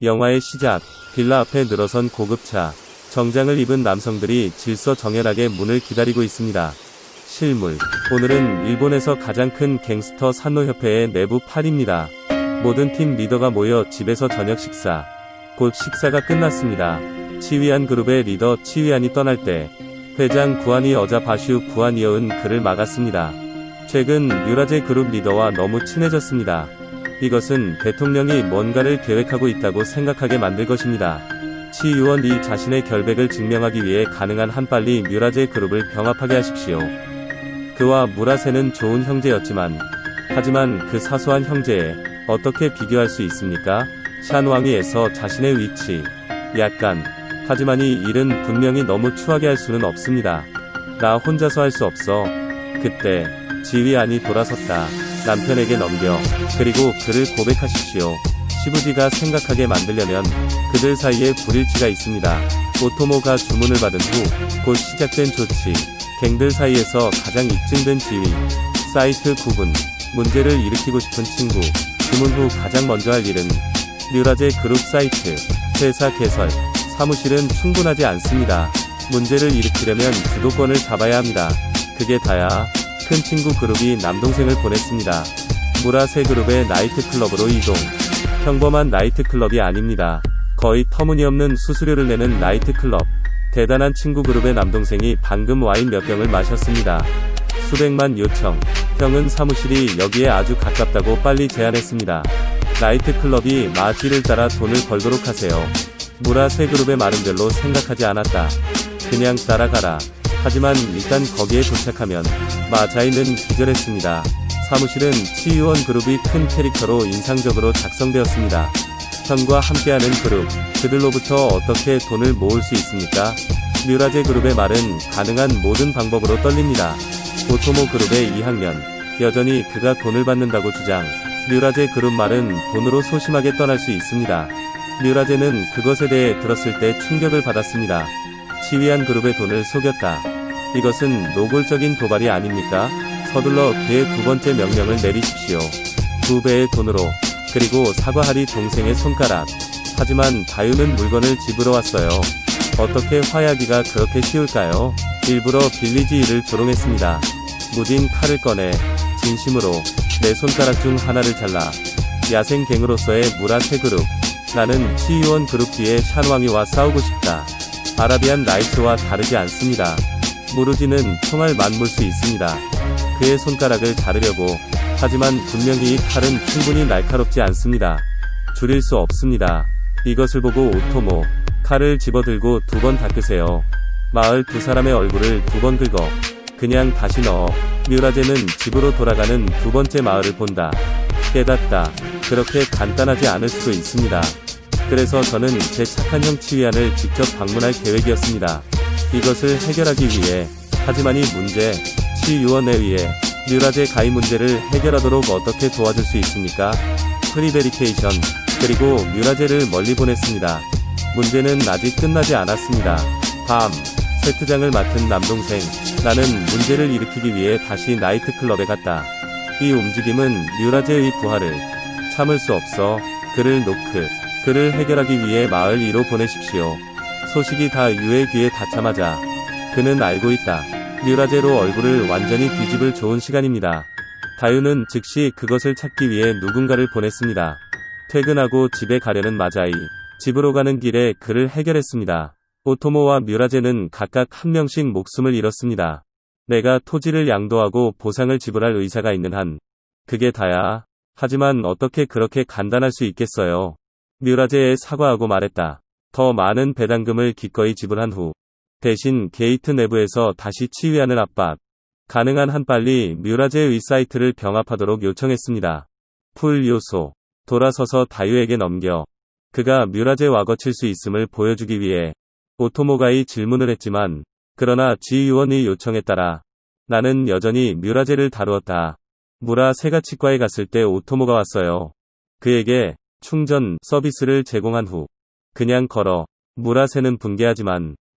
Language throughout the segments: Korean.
영화의 시작, 빌라 앞에 늘어선 고급차. 정장을 입은 남성들이 질서정연하게 문을 기다리고 있습니다. 실물. 오늘은 일본에서 가장 큰 갱스터 산노협회의 내부 팔입니다. 모든 팀 리더가 모여 집에서 저녁 식사. 곧 식사가 끝났습니다. 치위안 그룹의 리더 치위안이 떠날 때 회장 구한이 어자 바슈 구한이어은 그를 막았습니다. 최근 뮤라제 그룹 리더와 너무 친해졌습니다. 이것은 대통령이 뭔가를 계획하고 있다고 생각하게 만들 것입니다. 치유원이 자신의 결백을 증명하기 위해 가능한 한 빨리 뮤라제 그룹을 병합하게 하십시오. 그와 무라세는 좋은 형제였지만, 하지만 그 사소한 형제에 어떻게 비교할 수 있습니까? 샨왕이에서 자신의 위치. 약간. 하지만 이 일은 분명히 너무 추하게 할 수는 없습니다. 나 혼자서 할 수 없어. 그때 지휘안이 돌아섰다. 남편에게 넘겨. 그리고 그를 고백하십시오. 시부지가 생각하게 만들려면 그들 사이에 불일치가 있습니다. 오토모가 주문을 받은 후 곧 시작된 조치. 갱들 사이에서 가장 입증된 지위. 사이트 구분. 문제를 일으키고 싶은 친구. 주문 후 가장 먼저 할 일은 뮤라제 그룹 사이트. 회사 개설. 사무실은 충분하지 않습니다. 문제를 일으키려면 주도권을 잡아야 합니다. 그게 다야. 큰 친구 그룹이 남동생을 보냈습니다. 무라세 그룹의 나이트클럽으로 이동. 평범한 나이트클럽이 아닙니다. 거의 터무니없는 수수료를 내는 나이트클럽. 대단한 친구 그룹의 남동생이 방금 와인 몇 병을 마셨습니다. 수백만 요청. 형은 사무실이 여기에 아주 가깝다고 빨리 제안했습니다. 나이트클럽이 마지를 따라 돈을 벌도록 하세요. 무라세 그룹의 말은 별로 생각하지 않았다. 그냥 따라가라. 하지만 일단 거기에 도착하면 마자이는 기절했습니다. 사무실은 치유원 그룹이 큰 캐릭터로 인상적으로 작성되었습니다. 형과 함께하는 그룹, 그들로부터 어떻게 돈을 모을 수 있습니까? 뮤라제 그룹의 말은 가능한 모든 방법으로 떨립니다. 오토모 그룹의 2학년, 여전히 그가 돈을 받는다고 주장. 뮤라제 그룹 말은 돈으로 소심하게 떠날 수 있습니다. 뮤라제는 그것에 대해 들었을 때 충격을 받았습니다. 치위안 그룹의 돈을 속였다. 이것은 노골적인 도발이 아닙니까? 서둘러 그의 두 번째 명령을 내리십시오. 2배의 돈으로. 그리고 사과하리 동생의 손가락. 하지만 다유는 물건을 집으러 왔어요. 어떻게 화해하기가 그렇게 쉬울까요? 일부러 빌리지 이를 조롱했습니다. 무딘 칼을 꺼내 진심으로 내 손가락 중 하나를 잘라. 야생갱으로서의 무라세 그룹. 나는 치유원 그룹 뒤에 샨왕이와 싸우고 싶다. 아라비안 나이트와 다르지 않습니다. 무르지는 총알 맞물 수 있습니다. 그의 손가락을 자르려고. 하지만 분명히 이 칼은 충분히 날카롭지 않습니다. 줄일 수 없습니다. 이것을 보고 오토모. 칼을 집어들고 2번 닦으세요. 마을 2사람의 얼굴을 2번 긁어. 그냥 다시 넣어. 뮤라제는 집으로 돌아가는 2번째 마을을 본다. 깨닫다. 그렇게 간단하지 않을 수도 있습니다. 그래서 저는 제 착한 형 치위안을 직접 방문할 계획이었습니다. 이것을 해결하기 위해. 하지만 이 문제, 치유원에 의해 뮤라제 가입 문제를 해결하도록 어떻게 도와줄 수 있습니까? 프리베리케이션. 그리고 뮤라제를 멀리 보냈습니다. 문제는 아직 끝나지 않았습니다. 밤. 세트장을 맡은 남동생. 나는 문제를 일으키기 위해 다시 나이트클럽에 갔다. 이 움직임은 뮤라제의 부활을 참을 수 없어. 그를 노크. 그를 해결하기 위해 마을 2로 보내십시오. 소식이 다 유의 귀에 닿자마자 그는 알고 있다. 뮤라제로 얼굴을 완전히 뒤집을 좋은 시간입니다. 다유는 즉시 그것을 찾기 위해 누군가를 보냈습니다. 퇴근하고 집에 가려는 마자이. 집으로 가는 길에 그를 해결했습니다. 오토모와 뮤라제는 각각 한 명씩 목숨을 잃었습니다. 내가 토지를 양도하고 보상을 지불할 의사가 있는 한 그게 다야. 하지만 어떻게 그렇게 간단할 수 있겠어요? 뮤라제에 사과하고 말했다. 더 많은 배당금을 기꺼이 지불한 후 대신 게이트 내부에서 다시 치위안을 압박. 가능한 한 빨리 뮤라제의 사이트를 병합하도록 요청했습니다. 풀 요소. 돌아서서 다유에게 넘겨. 그가 뮤라제와 거칠 수 있음을 보여주기 위해. 오토모가이 질문을 했지만 그러나 지휘원의 요청에 따라 나는 여전히 뮤라제를 다루었다. 무라세가 치과에 갔을 때 오토모가 왔어요. 그에게 충전 서비스를 제공한 후 그냥 걸어. 무라세는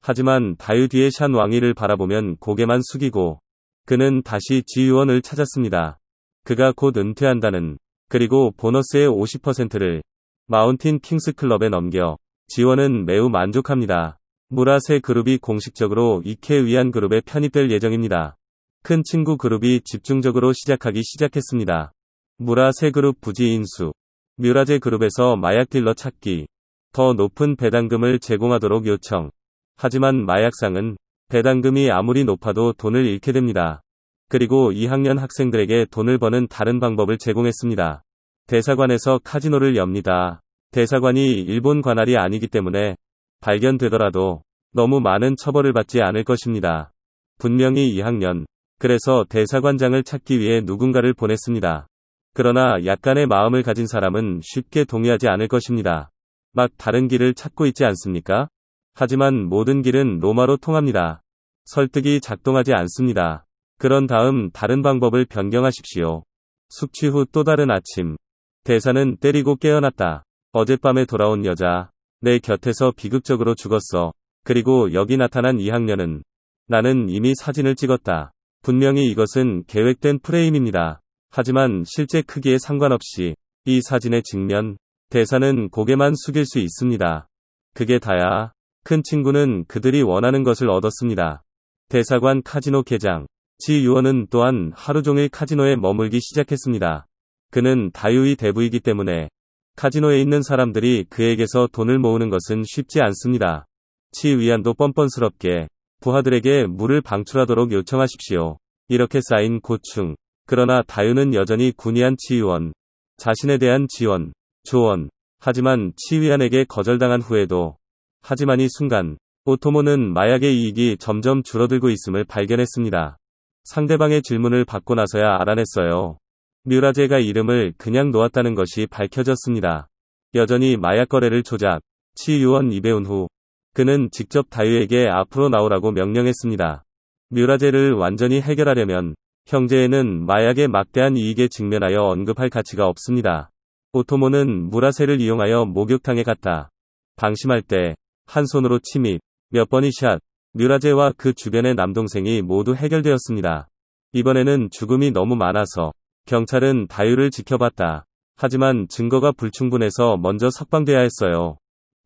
하지만 다유 뒤에 샨 왕이를 바라보면 고개만 숙이고 그는 다시 지휘원을 찾았습니다. 그가 곧 은퇴한다는. 그리고 보너스의 50%를 마운틴 킹스클럽에 넘겨 지원은 매우 만족합니다. 무라세 그룹이 공식적으로 이케 위안 그룹에 편입될 예정입니다. 큰 친구 그룹이 집중적으로 시작하기 시작했습니다. 무라세 그룹 부지 인수, 뮤라제 그룹에서 마약 딜러 찾기, 더 높은 배당금을 제공하도록 요청. 하지만 마약상은 배당금이 아무리 높아도 돈을 잃게 됩니다. 그리고 2학년 학생들에게 돈을 버는 다른 방법을 제공했습니다. 대사관에서 카지노를 엽니다. 대사관이 일본 관할이 아니기 때문에 발견되더라도 너무 많은 처벌을 받지 않을 것입니다. 분명히 2학년. 그래서 대사관장을 찾기 위해 누군가를 보냈습니다. 그러나 약간의 마음을 가진 사람은 쉽게 동의하지 않을 것입니다. 막 다른 길을 찾고 있지 않습니까? 하지만 모든 길은 로마로 통합니다. 설득이 작동하지 않습니다. 그런 다음 다른 방법을 변경하십시오. 숙취 후 또 다른 아침. 대사는 때리고 깨어났다. 어젯밤에 돌아온 여자. 내 곁에서 비극적으로 죽었어. 그리고 여기 나타난 2학년은 나는 이미 사진을 찍었다. 분명히 이것은 계획된 프레임입니다. 하지만 실제 크기에 상관없이 이 사진의 직면, 대사는 고개만 숙일 수 있습니다. 그게 다야. 큰 친구는 그들이 원하는 것을 얻었습니다. 대사관 카지노 개장. 지 유언은 또한 하루 종일 카지노에 머물기 시작했습니다. 그는 다유의 대부이기 때문에 카지노에 있는 사람들이 그에게서 돈을 모으는 것은 쉽지 않습니다. 치 위안도 뻔뻔스럽게 부하들에게 물을 방출하도록 요청하십시오. 이렇게 쌓인 고충. 그러나 다유는 여전히 군의한 치유원. 자신에 대한 지원, 조언. 하지만 치위안에게 거절당한 후에도. 하지만 이 순간 오토모는 마약의 이익이 점점 줄어들고 있음을 발견했습니다. 상대방의 질문을 받고 나서야 알아냈어요. 뮤라제가 이름을 그냥 놓았다는 것이 밝혀졌습니다. 여전히 마약 거래를 조작. 치유원 이배운 후 그는 직접 다유에게 앞으로 나오라고 명령했습니다. 뮤라제를 완전히 해결하려면 형제에는 마약의 막대한 이익에 직면하여 언급할 가치가 없습니다. 오토모는 무라세를 이용하여 목욕탕에 갔다. 방심할 때 한 손으로 침입, 몇 번이 샷. 뮤라제와 그 주변의 남동생이 모두 해결되었습니다. 이번에는 죽음이 너무 많아서 경찰은 다유를 지켜봤다. 하지만 증거가 불충분해서 먼저 석방돼야 했어요.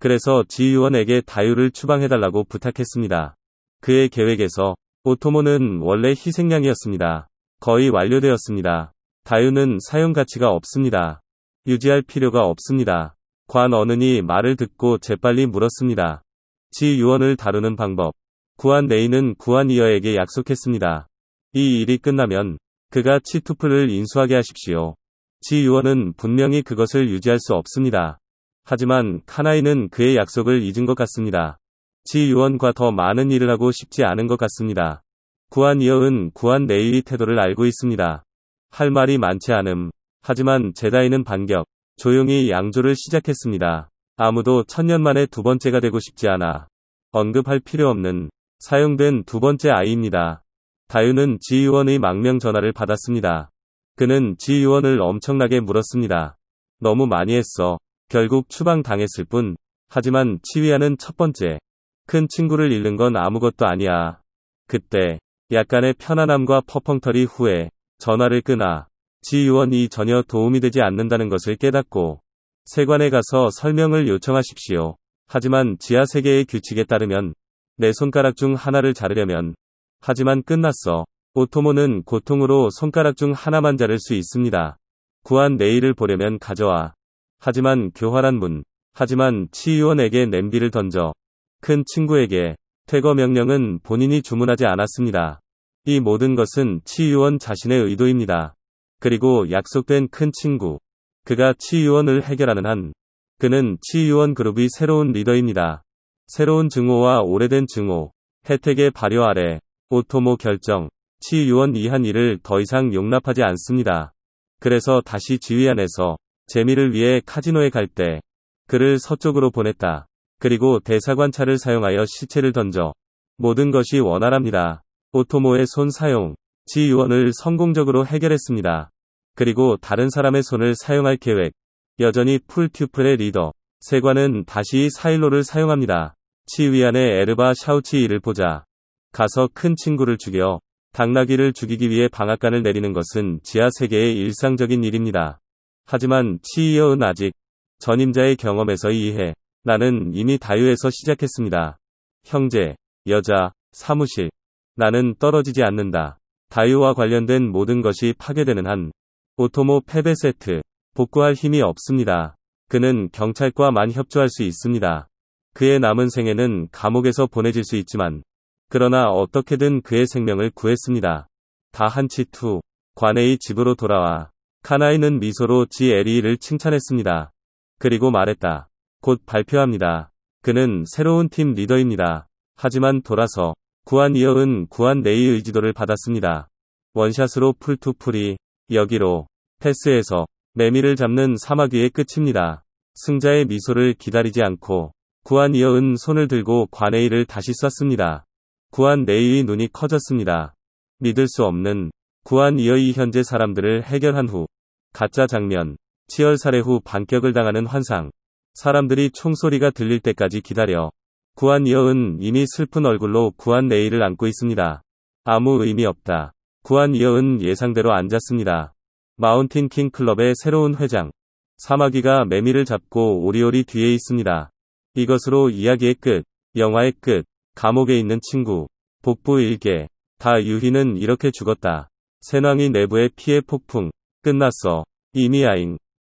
그래서 지휘원에게 다유를 추방해달라고 부탁했습니다. 그의 계획에서 오토모는 원래 희생양이었습니다. 거의 완료되었습니다. 다유는 사용 가치가 없습니다. 유지할 필요가 없습니다. 관 어른이 말을 듣고 재빨리 물었습니다. 지 유언을 다루는 방법. 구한 네이는 구한 이어에게 약속했습니다. 이 일이 끝나면 그가 치투프를 인수하게 하십시오. 지 유언은 분명히 그것을 유지할 수 없습니다. 하지만 카나이는 그의 약속을 잊은 것 같습니다. 지 유언과 더 많은 일을 하고 싶지 않은 것 같습니다. 구한 이어은 구한 네이의 태도를 알고 있습니다. 할 말이 많지 않음. 하지만 제다이는 반격. 조용히 양조를 시작했습니다. 아무도 천년 만에 두 번째가 되고 싶지 않아. 언급할 필요 없는 사용된 두 번째 아이입니다. 다유는 지유원의 망명 전화를 받았습니다. 그는 지유원을 엄청나게 물었습니다. 너무 많이 했어. 결국 추방당했을 뿐. 하지만 치위아는 첫 번째. 큰 친구를 잃는 건 아무것도 아니야. 그때 약간의 편안함과 퍼펑터리 후에 전화를 끄나. 지유원이 전혀 도움이 되지 않는다는 것을 깨닫고 세관에 가서 설명을 요청하십시오. 하지만 지하 세계의 규칙에 따르면 내 손가락 중 하나를 자르려면 하지만 끝났어. 오토모는 고통으로 손가락 중 하나만 자를 수 있습니다. 구한 네이를 보려면 가져와. 하지만 교활한 문. 하지만 치유원에게 냄비를 던져. 큰 친구에게 퇴거 명령은 본인이 주문하지 않았습니다. 이 모든 것은 치유원 자신의 의도입니다. 그리고 약속된 큰 친구. 그가 치유원을 해결하는 한 그는 치유원 그룹의 새로운 리더입니다. 새로운 증오와 오래된 증오. 혜택의 발효 아래 오토모 결정. 치유원 이한 일을 더 이상 용납하지 않습니다. 그래서 다시 지휘 안에서 재미를 위해 카지노에 갈 때 그를 서쪽으로 보냈다. 그리고 대사관차를 사용하여 시체를 던져. 모든 것이 원활합니다. 오토모의 손 사용. 지유원을 성공적으로 해결했습니다. 그리고 다른 사람의 손을 사용할 계획. 여전히 풀튜플의 리더. 세관은 다시 사일로를 사용합니다. 치위안의 에르바 샤우치이를 보자. 가서 큰 친구를 죽여. 당나귀를 죽이기 위해 방앗간을 내리는 것은 지하 세계의 일상적인 일입니다. 하지만 치이어은 아직 전임자의 경험에서 이해. 나는 이미 다유에서 시작했습니다. 형제, 여자, 사무실. 나는 떨어지지 않는다. 다유와 관련된 모든 것이 파괴되는 한 오토모 패배 세트. 복구할 힘이 없습니다. 그는 경찰과만 협조할 수 있습니다. 그의 남은 생애는 감옥에서 보내질 수 있지만, 그러나 어떻게든 그의 생명을 구했습니다. 다한치 투. 관에이 집으로 돌아와. 카나이는 미소로 지 에리를 칭찬했습니다. 그리고 말했다. 곧 발표합니다. 그는 새로운 팀 리더입니다. 하지만 돌아서 구한 이어은 구한 네이의 의지도를 받았습니다. 원샷으로 풀투풀이. 여기로. 패스에서 매미를 잡는 사마귀의 끝입니다. 승자의 미소를 기다리지 않고 구한 이어은 손을 들고 관에이를 다시 쐈습니다. 구한 네이의 눈이 커졌습니다. 믿을 수 없는 구한 이어의 현재 사람들을 해결한 후 가짜 장면. 치열 살해 후 반격을 당하는 환상. 사람들이 총소리가 들릴 때까지 기다려. 구한 이어은 이미 슬픈 얼굴로 구한 네이를 안고 있습니다. 아무 의미 없다. 구한 이어은 예상대로 앉았습니다. 마운틴 킹 클럽의 새로운 회장. 사마귀가 매미를 잡고 오리오리 뒤에 있습니다. 이것으로 이야기의 끝. 영화의 끝. 감옥에 있는 친구. 복부 일개. 다 유희는 이렇게 죽었다. 세낭이 내부의 피해 폭풍. 끝났어. 이미 아잉.